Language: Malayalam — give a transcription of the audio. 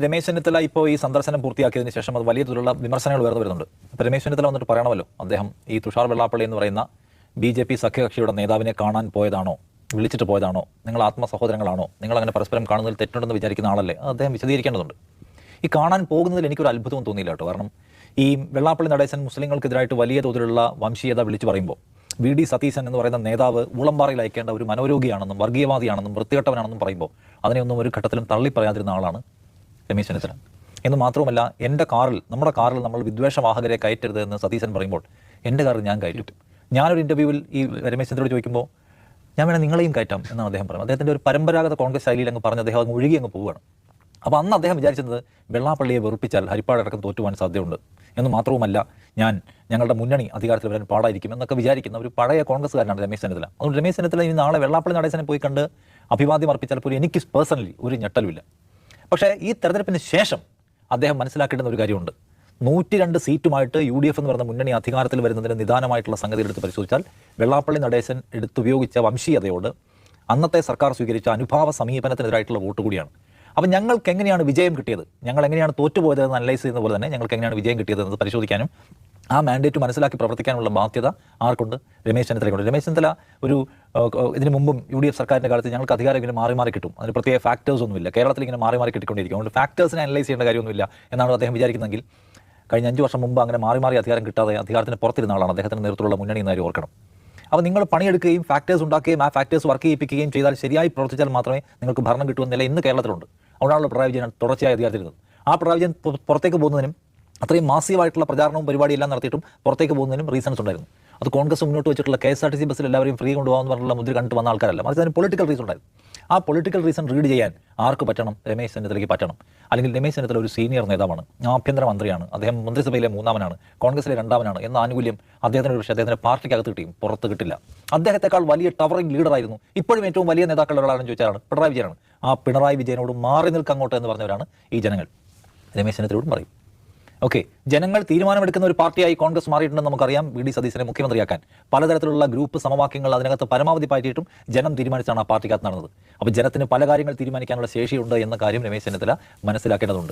രമേശ് ചെന്നിത്തല ഇപ്പോൾ ഈ സന്ദർശനം പൂർത്തിയാക്കിയതിന് ശേഷം അത് വലിയ തോതിലുള്ള വിമർശനങ്ങൾ ഉയർന്നു വരുന്നുണ്ട്. അപ്പോൾ രമേശ് ചെന്നിത്തല വന്നിട്ട് പറയണമല്ലോ, അദ്ദേഹം ഈ തുഷാർ വെള്ളാപ്പള്ളി എന്ന് പറയുന്ന BJP സഖ്യകക്ഷിയുടെ നേതാവിനെ കാണാൻ പോയതാണോ, വിളിച്ചിട്ട് പോയതാണോ, നിങ്ങൾ ആത്മസഹോദരങ്ങളാണോ, നിങ്ങൾ അങ്ങനെ പരസ്പരം കാണുന്നതിൽ തെറ്റുണ്ടെന്ന് വിചാരിക്കുന്ന ആളല്ലേ, അത് അദ്ദേഹം വിശദീകരിക്കേണ്ടതുണ്ട്. ഈ കാണാൻ പോകുന്നതിൽ എനിക്കൊരു അത്ഭുതവും തോന്നിയില്ല കേട്ടോ. കാരണം ഈ വെള്ളാപ്പള്ളി നടേശൻ മുസ്ലിങ്ങൾക്കെതിരായിട്ട് വലിയ തോതിലുള്ള വംശീയത വിളിച്ചു പറയുമ്പോൾ VD സതീശൻ എന്ന് പറയുന്ന നേതാവ് ഊളംപാറയിൽ അയക്കേണ്ട ഒരു മനോരോഗിയാണെന്നും വർഗീയവാദിയാണെന്നും വൃത്തികെട്ടവനാണെന്നും പറയുമ്പോൾ അതിനെയൊന്നും ഒരു ഘട്ടത്തിലും തള്ളി പറയാതിരുന്ന ആളാണ് രമേശ് ചെന്നിത്തല. എന്ന് മാത്രവുമല്ല, നമ്മുടെ കാറിൽ നമ്മൾ വിദ്വേഷവാഹകരെ കയറ്റരുത് എന്ന് സതീശൻ പറയുമ്പോൾ എൻ്റെ കാറിൽ ഞാൻ കയറ്റും. ഞാനൊരു ഇൻ്റർവ്യൂവിൽ ഈ രമേശ് ചെന്നിത്തലയോട് ചോദിക്കുമ്പോൾ ഞാൻ വേണേൽ നിങ്ങളെയും കയറ്റാം എന്നാണ് അദ്ദേഹം പറയുന്നത്. അദ്ദേഹത്തിൻ്റെ ഒരു പരമ്പരാഗത കോൺഗ്രസ് ശൈലിയിൽ അങ്ങ് പറഞ്ഞ് അദ്ദേഹം അങ്ങ് ഒഴുകി അങ്ങ് പോവുകയാണ്. അപ്പോൾ അന്ന് അദ്ദേഹം വിചാരിച്ചത് വെള്ളാപ്പള്ളിയെ വെറുപ്പിച്ചാൽ ഹരിപ്പാടടക്കം തോറ്റുപോകാൻ സാധ്യതയുണ്ട് എന്ന് മാത്രവുമല്ല, ഞങ്ങളുടെ മുന്നണി അധികാരത്തിൽ വരാൻ പാടായിരിക്കും എന്നൊക്കെ വിചാരിക്കുന്ന ഒരു പഴയ കോൺഗ്രസ്സുകാരനാണ് രമേശ് ചെന്നിത്തല. അതുകൊണ്ട് രമേശ് ചെന്നിത്തല ഇനി നാളെ വെള്ളാപ്പള്ളി നടേശനെ പോയി കണ്ട് അഭിവാദ്യം അർപ്പിച്ചാൽ പോലും എനിക്ക് പേഴ്സണലി ഒരു ഞെട്ടലുമില്ല. പക്ഷേ ഈ തെരഞ്ഞെടുപ്പിന് ശേഷം അദ്ദേഹം മനസ്സിലാക്കേണ്ടുന്ന ഒരു കാര്യമുണ്ട്. 102 സീറ്റുമായിട്ട് UDF എന്ന് പറയുന്ന മുന്നണി അധികാരത്തിൽ വരുന്നതിന് നിദാനമായിട്ടുള്ള സംഗതി എടുത്ത് പരിശോധിച്ചാൽ വെള്ളാപ്പള്ളി നടേശൻ എടുത്തുപയോഗിച്ച വംശീയതയോട് അന്നത്തെ സർക്കാർ സ്വീകരിച്ച അനുഭാവ സമീപനത്തിനെതിരായിട്ടുള്ള വോട്ട് കൂടിയാണ്. അപ്പം ഞങ്ങൾക്ക് എങ്ങനെയാണ് വിജയം കിട്ടിയത്, ഞങ്ങൾ എങ്ങനെയാണ് തോറ്റുപോയത് എന്ന് അനലൈസ് ചെയ്യുന്ന പോലെ തന്നെ ഞങ്ങൾക്ക് എങ്ങനെയാണ് വിജയം കിട്ടിയത് എന്ന് പരിശോധിക്കാനും ആ മാൻഡേറ്റ് മനസ്സിലാക്കി പ്രവർത്തിക്കാനുള്ള ബാധ്യത ആർക്കുണ്ട്? രമേശ് ചെന്നിത്തലയ്ക്കുണ്ട്. രമേശ് ചെന്നിത്തല ഇതിനു മുമ്പും UDF സർക്കാരിൻ്റെ കാലത്ത് ഞങ്ങൾക്ക് അധികാരം ഇങ്ങനെ മാറി കിട്ടും, അതിന് പ്രത്യേക ഫാക്ടേഴ്സ് ഒന്നുമില്ല, കേരളത്തിൽ ഇങ്ങനെ മാറി കിട്ടിക്കൊണ്ടിരിക്കും, അതുകൊണ്ട് ഫാക്ടേഴ്സിനെ അനലൈസ് ചെയ്യേണ്ട കാര്യമൊന്നുമില്ല എന്നാണ് അദ്ദേഹം വിചാരിക്കുന്നതെങ്കിൽ കഴിഞ്ഞ 5 വർഷം മുമ്പ് അങ്ങനെ മാറി അധികാരം കിട്ടാതെ അധികാരത്തിന് പുറത്തിരുന്ന ആളാണ് അദ്ദേഹത്തിൻ്റെ നേതൃത്വത്തിലുള്ള മുന്നണി എന്ന് ഓർക്കണം. അപ്പോൾ നിങ്ങൾ പണിയെടുക്കുകയും ഫാക്ടേഴ്സ് ഉണ്ടാക്കുകയും ആ ഫാക്ടേഴ്സ് വർക്ക് ചെയ്യിപ്പിക്കുകയും ചെയ്താൽ, ശരിയായി പ്രവർത്തിച്ചാൽ മാത്രമേ നിങ്ങൾക്ക് ഭരണം കിട്ടുമെന്ന നില ഇന്ന് കേരളത്തിലുണ്ട്. അതുകൊണ്ടാണല്ലോ പിണറായി വിജയൻ തുടർച്ചയായി അധികാരത്തിലിരുന്നത്. ആ പിണറായി വിജയൻ പുറത്തേക്ക് പോകുന്നതിനും അത്രയും മാസീവായിട്ടുള്ള പ്രചാരണവും പരിപാടിയെല്ലാം നടത്തിയിട്ടും പുറത്തേക്ക് പോകുന്നതിനും റീസൺസ് ഉണ്ടായിരുന്നു. അത് കോൺഗ്രസ് മുന്നോട്ട് വെച്ചിട്ടുള്ള KSRTC ബസ്സിൽ എല്ലാവരെയും ഫ്രീ കൊണ്ടുപോകാമെന്ന് പറഞ്ഞുള്ള മുദ്ര കണ്ടിട്ട് വന്ന ആൾക്കാരല്ല, മറിച്ച് അതിന് പൊളിറ്റിക്കൽ റീസൺ ഉണ്ടായിരുന്നു. ആ പൊളിറ്റിക്കൽ റീസൺ റീഡ് ചെയ്യാൻ ആർക്ക് പറ്റണം? രമേശ് ചെന്നിത്തലയ്ക്ക് പറ്റണം. അല്ലെങ്കിൽ രമേശ് ചെന്നിത്തല ഒരു സീനിയർ നേതാവാണ്, ആഭ്യന്തരമന്ത്രിയാണ്, അദ്ദേഹം മന്ത്രിസഭയിലെ 3ാമനാണ്, കോൺഗ്രസിലെ 2ാമനാണ് എന്ന ആനുകൂല്യം അദ്ദേഹത്തിന് പക്ഷേ അദ്ദേഹത്തിൻ്റെ പാർട്ടിക്കകത്ത് കിട്ടിയും പുറത്ത് കിട്ടില്ല. അദ്ദേഹത്തെക്കാൾ വലിയ ടവറിംഗ് ലീഡറായിരുന്നു, ഇപ്പോഴും ഏറ്റവും വലിയ നേതാക്കളുടെ ഒരാളെന്ന് ചോദിച്ചാലാണ് പിണറായി വിജയനാണ്. ആ പിണറായി വിജയനോട് മാറി നിൽക്കങ്ങോട്ട് എന്ന് പറഞ്ഞവരാണ് ഈ ജനങ്ങൾ. രമേശ് ചെന്നിത്തലയോടും പറയും, ഓക്കെ, ജനങ്ങൾ തീരുമാനമെടുക്കുന്ന ഒരു പാർട്ടിയായി കോൺഗ്രസ് മാറിയിട്ടുണ്ടെന്ന് നമുക്കറിയാം. VD സതീശനെ മുഖ്യമന്ത്രിയാക്കാൻ പലതരത്തിലുള്ള ഗ്രൂപ്പ് സമവാക്യങ്ങൾ അതിനകത്ത് പരമാവധി പറ്റിയിട്ടും ജനം തീരുമാനിച്ചാണ് ആ പാർട്ടിക്കകത്ത് നടന്നത്. അപ്പോൾ ജനത്തിന് പല കാര്യങ്ങൾ തീരുമാനിക്കാനുള്ള ശേഷിയുണ്ട് എന്ന കാര്യം രമേശ് ചെന്നിത്തല മനസ്സിലാക്കേണ്ടതുണ്ട്.